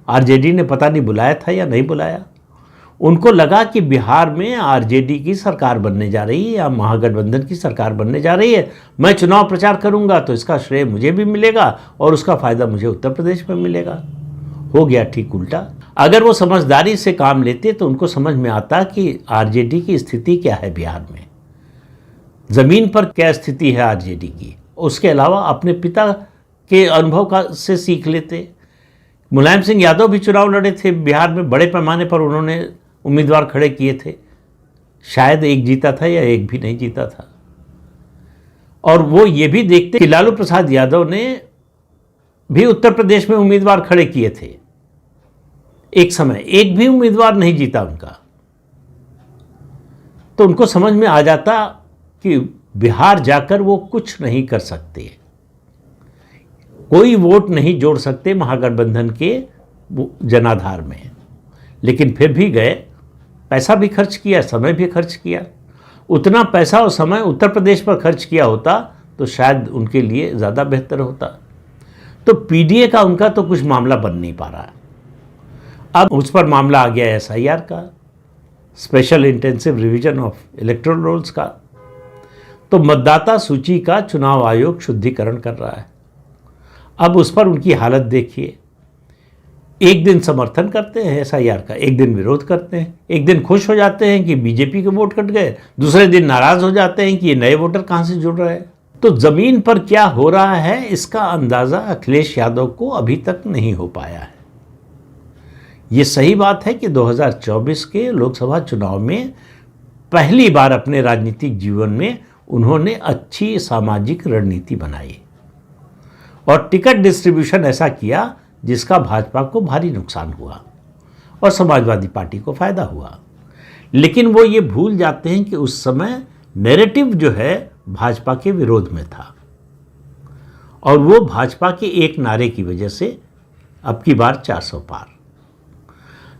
RJD ने पता नहीं बुलाया था या नहीं बुलाया। उनको लगा कि बिहार में आरजेडी की सरकार बनने जा रही है या महागठबंधन की सरकार बनने जा रही है, मैं चुनाव प्रचार करूंगा तो इसका श्रेय मुझे भी मिलेगा और उसका फायदा मुझे उत्तर प्रदेश में मिलेगा। हो गया ठीक उल्टा। अगर वो समझदारी से काम लेते तो उनको समझ में आता कि आरजेडी की स्थिति क्या है बिहार में, जमीन पर क्या स्थिति है आरजेडी की। उसके अलावा अपने पिता के अनुभव से सीख लेते। मुलायम सिंह यादव भी चुनाव लड़े थे बिहार में, बड़े पैमाने पर उन्होंने उम्मीदवार खड़े किए थे, शायद एक जीता था या एक भी नहीं जीता था। और वो ये भी देखते कि लालू प्रसाद यादव ने भी उत्तर प्रदेश में उम्मीदवार खड़े किए थे, एक समय एक भी उम्मीदवार नहीं जीता उनका। तो उनको समझ में आ जाता कि बिहार जाकर वो कुछ नहीं कर सकते, कोई वोट नहीं जोड़ सकते महागठबंधन के जनाधार में। लेकिन फिर भी गए, पैसा भी खर्च किया, समय भी खर्च किया। उतना पैसा और समय उत्तर प्रदेश पर खर्च किया होता तो शायद उनके लिए ज़्यादा बेहतर होता। तो पीडीए का उनका तो कुछ मामला बन नहीं पा रहा है। अब उस पर मामला आ गया एसआईआर का, special intensive revision of electoral rolls का। तो मतदाता सूची का चुनाव आयोग शुद्धिकरण कर रहा है। अब उस पर उनकी हालत देखिए, एक दिन समर्थन करते हैं एसआईआर का, एक दिन विरोध करते हैं। एक दिन खुश हो जाते हैं कि बीजेपी के वोट कट गए, दूसरे दिन नाराज हो जाते हैं कि ये नए वोटर कहां से जुड़ रहे हैं। तो जमीन पर क्या हो रहा है इसका अंदाजा अखिलेश यादव को अभी तक नहीं हो पाया है। ये सही बात है कि 2024 के लोकसभा चुनाव में पहली बार अपने राजनीतिक जीवन में उन्होंने अच्छी सामाजिक रणनीति बनाई और टिकट डिस्ट्रीब्यूशन ऐसा किया जिसका भाजपा को भारी नुकसान हुआ और समाजवादी पार्टी को फायदा हुआ। लेकिन वो ये भूल जाते हैं कि उस समय नैरेटिव जो है भाजपा के विरोध में था और वो भाजपा के एक नारे की वजह से अब की बार 400 पार,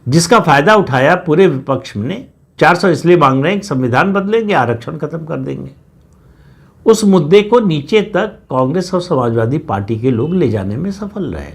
जिसका फायदा उठाया पूरे विपक्ष ने। 400 इसलिए मांग रहे हैं कि संविधान बदलेंगे, आरक्षण खत्म कर देंगे। उस मुद्दे को नीचे तक कांग्रेस और समाजवादी पार्टी के लोग ले जाने में सफल रहे।